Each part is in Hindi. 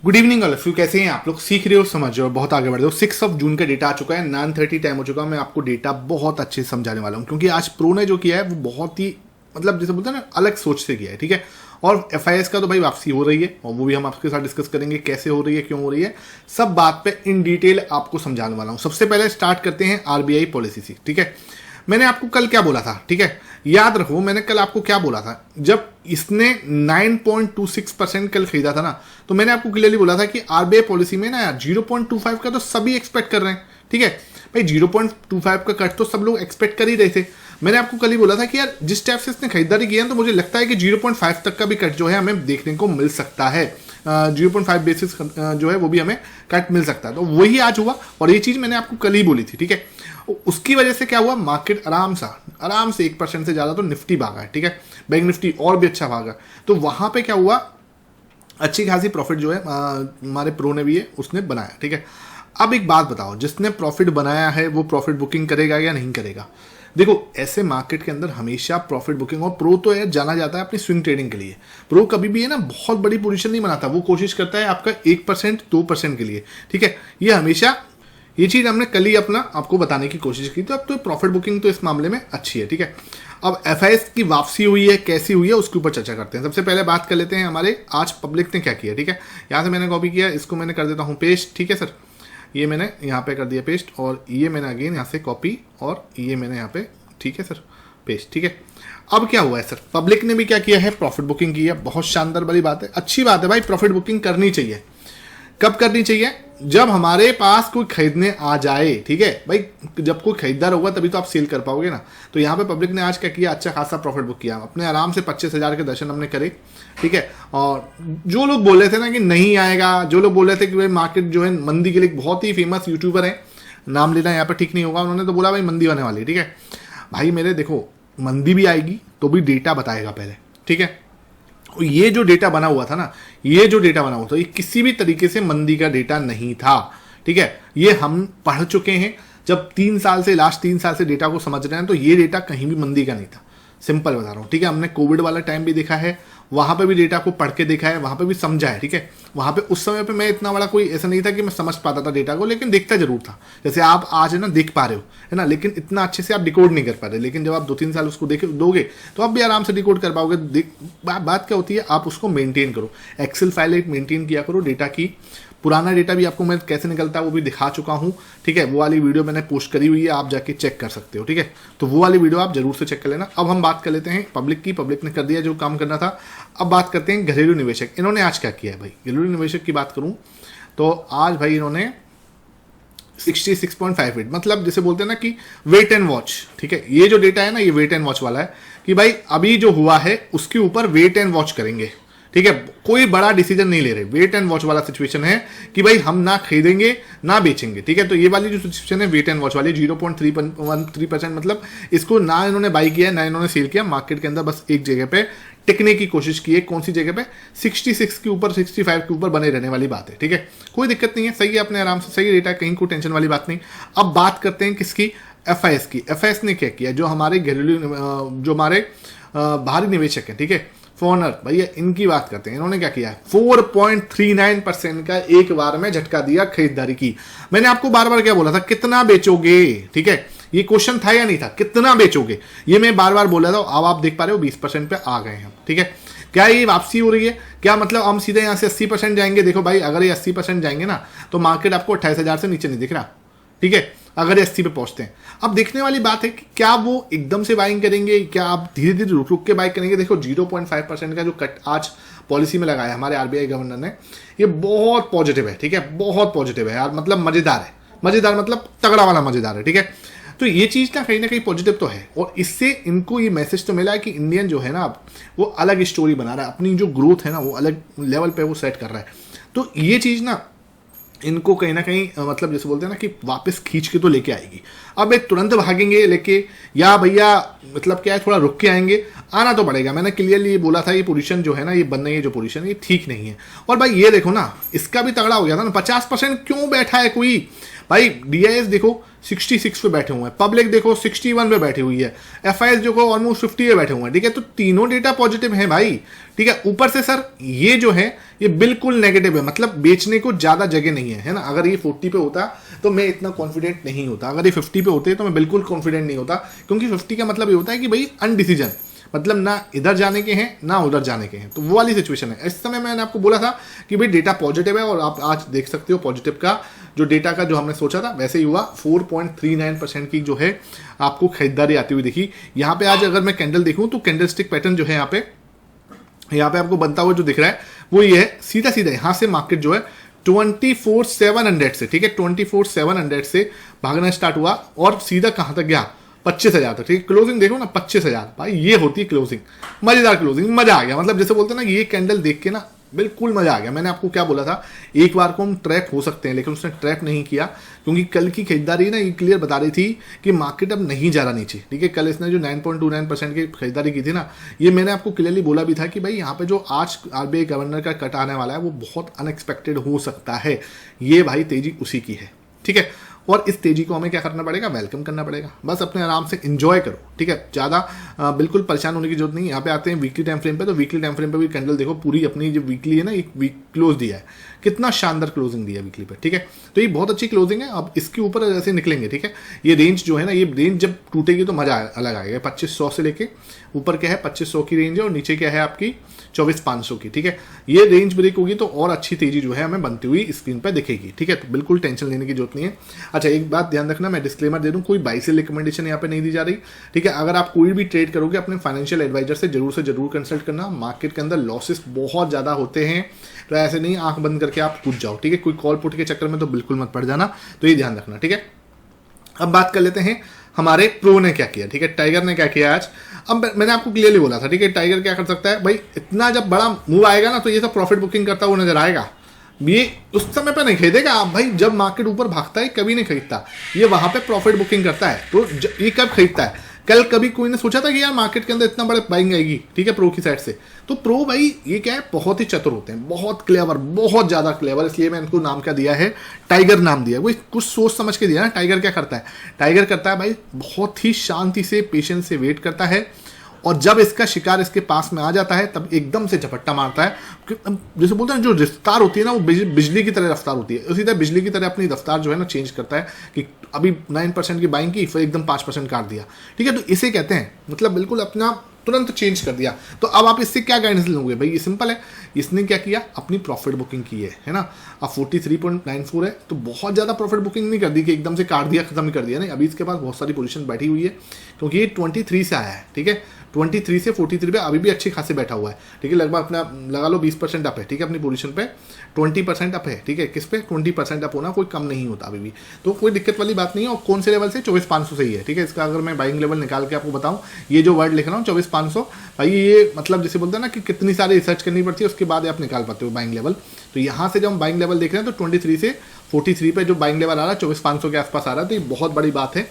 Good evening all of you. कैसे हैं आप लोग? सीख रहे हो, समझ रहे हो, बहुत आगे बढ़ रहे हो। 6 जून का डेटा आ चुका है, 9:30 टाइम हो चुका है। मैं आपको डेटा बहुत अच्छे से समझाने वाला हूं क्योंकि आज प्रो ने जो किया है वो बहुत ही मतलब जैसे बोलते हैं ना अलग सोच से किया है। ठीक है, और एफआईएस का तो भाई वापसी हो रही है और वो भी हम आपके साथ डिस्कस करेंगे कैसे हो रही है, क्यों हो रही है, सब बात पे इन डिटेल आपको समझाने वाला हूं। सबसे पहले स्टार्ट करते हैं आरबीआई पॉलिसी से। ठीक है, मैंने आपको कल क्या बोला था? ठीक है, याद रखो मैंने कल आपको क्या बोला था। जब इसने 9.26% कल खरीदा था ना, तो मैंने आपको क्लियरली बोला था कि आरबीआई पॉलिसी में ना यार 0.25 का तो सभी एक्सपेक्ट कर रहे हैं। ठीक है भाई, 0.25 का कट तो सब लोग एक्सपेक्ट कर ही रहे थे। मैंने आपको कल ही बोला था कि यार जिस टाइप से इसने खरीदारी की है तो मुझे लगता है कि 0.5 तक का भी कट जो है हमें देखने को मिल सकता है। 0.5 बेसिस जो है वो भी हमें कट मिल सकता है। तो वही आज हुआ और ये चीज मैंने आपको कल ही बोली थी। ठीक है, उसकी वजह से क्या हुआ, मार्केट आराम से 1% से ज्यादा तो निफ्टी भागा है। ठीक है, बैंक निफ्टी और भी अच्छा भागा। तो वहां पे क्या हुआ, अच्छी खासी प्रॉफिट जो है हमारे प्रो ने भी है उसने बनाया। ठीक है, अब एक बात बताओ, जिसने प्रॉफिट बनाया है वो प्रॉफिट बुकिंग करेगा या नहीं करेगा? देखो ऐसे मार्केट के अंदर हमेशा प्रॉफिट बुकिंग, और प्रो तो यार जाना जाता है अपनी स्विंग ट्रेडिंग के लिए। प्रो कभी भी है ना बहुत बड़ी पोजीशन नहीं बनाता, वो कोशिश करता है आपका 1% 2% के लिए। ठीक है, ये हमेशा, ये चीज हमने कल ही अपना आपको बताने की कोशिश की। तो अब तो प्रॉफिट बुकिंग तो इस मामले में अच्छी है। ठीक है, अब एफआईएस की वापसी हुई है, कैसी हुई है उसके ऊपर चर्चा करते हैं। सबसे पहले बात कर लेते हैं हमारे आज पब्लिक ने क्या किया। ठीक है, यहाँ से मैंने कॉपी किया, इसको मैंने कर देता हूँ पेस्ट। ठीक है सर, ये मैंने यहाँ पे कर दिया पेस्ट और ये मैंने अगेन यहाँ से कॉपी और ये मैंने यहाँ पे, ठीक है सर, पेस्ट। ठीक है, अब क्या हुआ है सर, पब्लिक ने भी क्या किया है, प्रॉफिट बुकिंग की है। बहुत शानदार वाली बात है, अच्छी बात है भाई, प्रॉफिट बुकिंग करनी चाहिए। कब करनी चाहिए? जब हमारे पास कोई खरीदने आ जाए। ठीक है भाई, जब कोई खरीदार होगा तभी तो आप सेल कर पाओगे ना। तो यहाँ पे पब्लिक ने आज क्या किया, अच्छा खासा प्रॉफिट बुक किया, अपने आराम से 25,000 के दर्शन हमने करे। ठीक है, और जो लोग बोल रहे थे ना कि नहीं आएगा, जो लोग बोल रहे थे कि भाई मार्केट जो है मंदी के लिए, बहुत ही फेमस यूट्यूबर है, नाम लेना यहाँ पर ठीक नहीं होगा, उन्होंने तो बोला भाई मंदी होने वाली है। ठीक है भाई, मेरे देखो मंदी भी आएगी तो भी डेटा बताएगा पहले। ठीक है, ये जो डेटा बना हुआ था ना, ये जो डेटा बना हुआ था, ये किसी भी तरीके से मंदी का डेटा नहीं था। ठीक है, ये हम पढ़ चुके हैं, जब 3 साल से, लास्ट 3 साल से डेटा को समझ रहे हैं, तो ये डेटा कहीं भी मंदी का नहीं था। सिंपल बता रहा हूँ। ठीक है, हमने कोविड वाला टाइम भी देखा है, वहां पे भी डेटा को पढ़ के देखा है, वहां पे भी समझा है। ठीक है, वहां पे उस समय पे मैं इतना बड़ा कोई ऐसा नहीं था कि मैं समझ पाता था डेटा को, लेकिन देखता जरूर था। जैसे आप आज है ना देख पा रहे हो, है ना, लेकिन इतना अच्छे से आप डिकोड नहीं कर पा रहे। लेकिन जब आप 2-3 साल उसको दोगे तो आप भी आराम से डिकोड कर पाओगे। बात क्या होती है, आप उसको मेंटेन करो, एक्सेल फाइल एक मेंटेन किया करो डेटा की। पुराना डेटा भी आपको मैं कैसे निकलता है वो भी दिखा चुका हूँ। ठीक है, वो वाली वीडियो मैंने पोस्ट करी हुई है, आप जाके चेक कर सकते हो। ठीक है, तो वो वाली वीडियो आप जरूर से चेक कर लेना। अब हम बात कर लेते हैं पब्लिक की। पब्लिक ने कर दिया जो काम करना था। अब बात करते हैं घरेलू निवेशक, इन्होंने आज क्या किया है भाई। घरेलू निवेशक की बात करूं तो आज भाई इन्होंने 66.58, मतलब जैसे बोलते हैं ना कि वेट एंड वॉच। ठीक है, ये जो डेटा है ना, ये वेट एंड वॉच वाला है कि भाई अभी जो हुआ है उसके ऊपर वेट एंड वॉच करेंगे। ठीक है, कोई बड़ा डिसीजन नहीं ले रहे, वेट एंड वॉच वाला सिचुएशन है कि भाई हम ना खरीदेंगे ना बेचेंगे। ठीक है, तो ये वाली जो सिचुएशन है वेट एंड वॉच वाली, 0.13%, मतलब इसको ना इन्होंने बाई किया ना इन्होंने सेल किया, मार्केट के अंदर बस एक जगह पे टिकने की कोशिश की है। कौन सी जगह पे? 66 के ऊपर, 65 के ऊपर बने रहने वाली बात है। ठीक है, कोई दिक्कत नहीं है, सही है, अपने आराम से सही डेटा, कहीं कोई टेंशन वाली बात नहीं। अब बात करते हैं किसकी, एफआईएस की। एफआईएस ने क्या किया, जो हमारे घरेलू, जो हमारे बाहरी निवेशक है, ठीक है, फॉरनर, भैया इनकी बात करते हैं। इन्होंने क्या किया, 4.39% का एक बार में झटका दिया खरीदारी की। मैंने आपको बार बार क्या बोला था, कितना बेचोगे? ठीक है, ये क्वेश्चन था या नहीं था, कितना बेचोगे, ये मैं बार बार बोला था। अब आप देख पा रहे हो 20% पे आ गए हैं। ठीक है, क्या ये वापसी हो रही है? क्या मतलब हम सीधे यहां से 80% जाएंगे? देखो भाई, अगर ये 80% जाएंगे ना तो मार्केट आपको 28,000 से नीचे नहीं दिख रहा। ठीक है, अगर ये 80 पे पहुंचते हैं। अब देखने वाली बात है कि क्या वो एकदम से बाइंग करेंगे, क्या आप धीरे धीरे रुक रुक के बाइंग करेंगे। देखो 0.5% का जो कट आज पॉलिसी में लगाया हमारे आरबीआई गवर्नर ने, ये बहुत पॉजिटिव है। ठीक है, बहुत पॉजिटिव है यार, मतलब मजेदार है, मजेदार मतलब तगड़ा वाला मजेदार है। ठीक है, तो ये चीज ना कहीं पॉजिटिव तो है, और इससे इनको ये मैसेज तो मिला है कि इंडियन जो है ना अब वो अलग स्टोरी बना रहा है, अपनी जो ग्रोथ है ना वो अलग लेवल पे वो सेट कर रहा है। तो ये चीज ना इनको कहीं ना कहीं मतलब जैसे बोलते हैं ना कि वापस खींच के तो लेके आएगी। अब एक तुरंत भागेंगे लेके, या भैया मतलब क्या है, थोड़ा रुक के आएंगे, आना तो पड़ेगा। मैंने क्लियरली बोला था ये पोजीशन जो है ना, ये बन रही है जो पोजीशन, ये ठीक नहीं है। और भाई ये देखो ना, इसका भी तगड़ा हो गया था ना, 50% क्यों बैठा है कोई भाई। डीआईएस देखो 66 पे बैठे हुए हैं, पब्लिक देखो 61 पे बैठी हुई है, एफआईएस जो को ऑलमोस्ट 50 पे बैठे हुए हैं, ठीक है। तो तीनों डेटा पॉजिटिव है भाई, ठीक है। ऊपर से सर ये जो है ये बिल्कुल नेगेटिव है, मतलब बेचने को ज्यादा जगह नहीं है ना। अगर ये 40 पे होता तो मैं इतना कॉन्फिडेंट नहीं होता, अगर ये 50 पे होते तो मैं बिल्कुल कॉन्फिडेंट नहीं होता, क्योंकि 50 का मतलब ये होता है कि भाई अनडिसीजन, मतलब ना इधर जाने के हैं ना उधर जाने के हैं, तो वो वाली सिचुएशन है। इस समय मैंने आपको बोला था कि भाई डेटा पॉजिटिव है, और आप आज देख सकते हो पॉजिटिव का जो डेटा का जो हमने सोचा था वैसे ही हुआ। 4.39% की जो है आपको खरीदारी आती हुई दिखी। यहाँ पे आज अगर मैं कैंडल देखूं तो कैंडल स्टिक पैटर्न जो है यहाँ पे आपको बनता हुआ जो दिख रहा है वो ये है, सीधा सीधा यहाँ से मार्केट जो है 24,700 से, ठीक है, 24,700 से भागना स्टार्ट हुआ और सीधा कहां तक गया, 25,000 तक, ठीक है। क्लोजिंग देखो ना 25,000, भाई ये होती है क्लोजिंग, मजेदार क्लोजिंग, मजा आ गया। मतलब जैसे बोलते हैं ना, ये कैंडल देख के ना बिल्कुल मजा आ गया। मैंने आपको क्या बोला था, एक बार को हम ट्रैप हो सकते हैं, लेकिन उसने ट्रैप नहीं किया, क्योंकि कल की खरीदारी ना ये क्लियर बता रही थी कि मार्केट अब नहीं जा रहा नीचे, ठीक है। कल इसने जो 9.29% की खरीदारी की थी ना, ये मैंने आपको क्लियरली बोला भी था कि भाई यहाँ पे जो आज आरबीआई गवर्नर का कट आने वाला है वो बहुत अनएक्सपेक्टेड हो सकता है। ये भाई तेजी उसी की है, ठीक है। और इस तेजी को हमें क्या करना पड़ेगा, वेलकम करना पड़ेगा, बस अपने आराम से एंजॉय करो, ठीक है। ज़्यादा बिल्कुल परेशान होने की जरूरत नहीं। यहाँ पे आते हैं वीकली टाइम फ्रेम पे, तो वीकली टाइम फ्रेम पे भी कैंडल देखो, पूरी अपनी जो वीकली है ना, एक वीक क्लोज दिया है, कितना शानदार क्लोजिंग दिया है वीकली पे, ठीक है। तो ये बहुत अच्छी क्लोजिंग है। अब इसके ऊपर ऐसे निकलेंगे, ठीक है। ये रेंज जो है ना, ये रेंज जब टूटेगी तो मजा अलग आएगा। 2500 से लेके ऊपर क्या है 2500 की रेंज है, और नीचे क्या है आपकी 24,500 की, ठीक है। ये रेंज ब्रेक होगी तो और अच्छी तेजी जो है हमें बनती हुई स्क्रीन पर दिखेगी, ठीक है। तो बिल्कुल टेंशन लेने की जरूरत नहीं है। अच्छा, एक बात ध्यान रखना, मैं डिस्क्लेमर दे दूं, कोई बाई सेल रिकमेंडेशन यहाँ पे नहीं दी जा रही, ठीक है। अगर आप कोई भी ट्रेड करोगे अपने फाइनेंशियल एडवाइजर से जरूर कंसल्ट करना। मार्केट के अंदर लॉसेस बहुत ज्यादा होते हैं, तो ऐसे नहीं आंख बंद करके आप कूद जाओ, ठीक है। कोई कॉल पुट के चक्कर में तो बिल्कुल मत पड़ जाना, तो ये ध्यान रखना, ठीक है। अब बात कर लेते हैं हमारे प्रो ने क्या किया, ठीक है। टाइगर ने क्या किया आज। अब मैंने आपको क्लियरली बोला था, ठीक है, टाइगर क्या कर सकता है भाई, इतना जब बड़ा मूव आएगा ना तो ये सब प्रॉफिट बुकिंग करता हुआ नजर आएगा। ये उस समय पे नहीं खरीदेगा आप भाई, जब मार्केट ऊपर भागता है कभी नहीं खरीदता, ये वहां पे प्रॉफिट बुकिंग करता है। तो ये कब खरीदता है, कल कभी कोई ने सोचा था कि यार मार्केट के अंदर इतना बड़ा बाइंग आएगी, ठीक है, प्रो की साइड से। तो प्रो भाई ये क्या है, बहुत ही चतुर होते हैं, बहुत क्लेवर, बहुत ज्यादा क्लेवर, इसलिए मैं इनको नाम क्या दिया है, टाइगर नाम दिया है। वो कुछ सोच समझ के दिया ना। टाइगर क्या करता है, टाइगर करता है भाई बहुत ही शांति से, पेशेंस से वेट करता है, और जब इसका शिकार इसके पास में आ जाता है तब एकदम से झपट्टा मारता है। जैसे बोलते हैं जो रफ्तार होती है ना, वो बिजली की तरह रफ्तार होती है, उसी तरह बिजली की तरह अपनी रफ्तार जो है ना चेंज करता है, कि अभी 9% की बाइंग की, फिर एकदम 5% काट दिया, ठीक है। तो इसे कहते हैं, मतलब बिल्कुल अपना तुरंत चेंज कर दिया। तो अब आप इससे क्या गाइडेंस लोगे भाई, ये सिंपल है, इसने क्या किया, अपनी प्रॉफिट बुकिंग की है ना। अब 43.94 है, तो बहुत ज़्यादा प्रॉफिट बुकिंग नहीं कर दी कि एकदम से काट दिया, खत्म ही कर दिया, नहीं। अभी इसके पास बहुत सारी पोजीशन बैठी हुई है, क्योंकि ये 23 से आया है, ठीक है। 23 से 43 पे अभी भी अच्छी खासी बैठा हुआ है, ठीक है। लगभग अपना लगा लो 20% अप है, ठीक है, अपनी पोजीशन पे 20% अप है, ठीक है। किस पे 20% अप होना कोई कम नहीं होता अभी भी, तो कोई दिक्कत वाली बात नहीं है। और कौन से लेवल से, 24,500 से ही है, ठीक है। इसका अगर मैं बाइंग लेवल निकाल के आपको बताऊं, ये जो वर्ड लिख रहा हूँ 24,500, भाई ये मतलब जैसे बोलते हैं ना कि कितनी सारी रिसर्च करनी पड़ती है, उसके बाद आप निकाल पाते हो बाइंग लेवल। तो यहाँ से जब हम बाइंग लेवल देख रहे हैं तो 23 से 43 पे जो बाइंग लेवल आ रहा है 24,500 के आसपास आ रहा है, तो ये बहुत बड़ी बात है।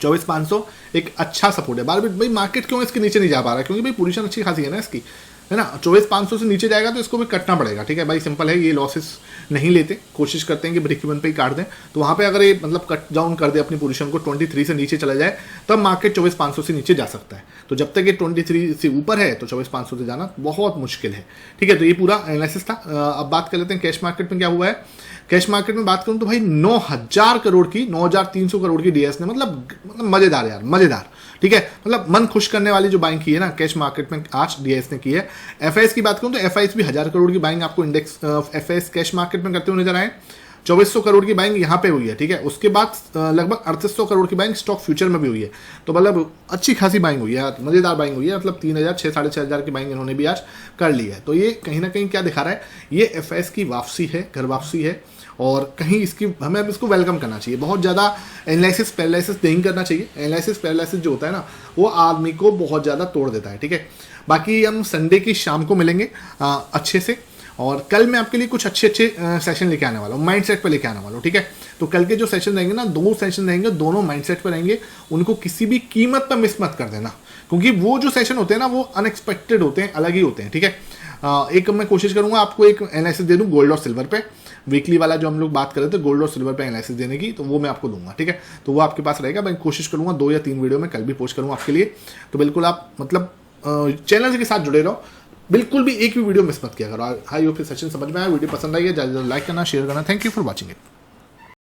24,500 एक अच्छा सपोर्ट है। बार बार भाई मार्केट क्यों इसके नीचे नहीं जा पा रहा है, क्योंकि भाई पोजीशन अच्छी खासी है ना इसकी, है ना। 24,500 से नीचे जाएगा तो इसको भी कटना पड़ेगा, ठीक है भाई, सिंपल है। ये लॉसेस नहीं लेते, कोशिश करते हैं कि ब्रेक इवन पे ही काट दें। तो वहाँ पे अगर ये मतलब कट डाउन कर दे अपनी पोजीशन को, 23 से नीचे चला जाए, तब मार्केट 24,500 से नीचे जा सकता है। तो जब तक ये 23 से ऊपर है तो 24,500 से जाना बहुत मुश्किल है, ठीक है। तो ये पूरा एनालिसिस था। अब बात कर लेते हैं कैश मार्केट में क्या हुआ है। कैश मार्केट में बात करूं तो भाई 9,000 करोड़ की, 9,300 करोड़ की डीएस ने, मतलब मजेदार यार, मजेदार, ठीक है। मतलब मन खुश करने वाली जो बाइंग की है ना कैश मार्केट में आज डीएस ने की है। एफआईएस की बात करूं तो एफआईएस भी 1,000 करोड़ की बाइंग आपको इंडेक्स एफआईएस कैश मार्केट में करते हुए नजर आए। 2,400 करोड़ की बाइंग यहाँ पे हुई है, ठीक है। उसके बाद लगभग 3,800 करोड़ की बाइंग स्टॉक फ्यूचर में भी हुई है। तो मतलब अच्छी खासी बाइंग हुई है, मजेदार बाइंग हुई है। मतलब 3,000 6,500 की बाइंग इन्होंने भी आज कर ली है। तो ये कहीं ना कहीं क्या दिखा रहा है, ये एफआईएस की वापसी है, घर वापसी है, और कहीं इसकी हमें अब इसको वेलकम करना चाहिए। बहुत ज़्यादा एनालिसिस पैरालिसिस नहीं करना चाहिए। एनालिसिस पैरालिसिस जो होता है ना, वो आदमी को बहुत ज़्यादा तोड़ देता है, ठीक है। बाकी हम संडे की शाम को मिलेंगे अच्छे से, और कल मैं आपके लिए कुछ अच्छे सेशन लेके आने वाला हूँ, माइंडसेट पे लेके आने वाला हूँ, ठीक है। तो कल के जो सेशन रहेंगे ना, 2 सेशन रहेंगे, दोनों माइंडसेट पे रहेंगे। उनको किसी भी कीमत पर मिस मत कर देना, क्योंकि वो जो सेशन होते हैं ना वो अनएक्सपेक्टेड होते हैं, अलग ही होते हैं, ठीक है। एक मैं कोशिश करूंगा आपको एक एनालिसिस दे दूं गोल्ड और सिल्वर पे, वीकली वाला जो हम लोग बात कर रहे थे गोल्ड और सिल्वर पे एनालिसिस देने की, तो वो मैं आपको दूंगा, ठीक है। तो वो आपके पास रहेगा, मैं कोशिश करूंगा 2 या 3 वीडियो में कल भी पोस्ट करूंगा आपके लिए। तो बिल्कुल आप मतलब चैनल के साथ जुड़े रहो, बिल्कुल भी एक भी वीडियो मिस मत किया करो। आई होप सचिन समझ में आया, वीडियो पसंद आई है, ज़्यादा लाइक करना, शेयर करना। Thank you for watching it.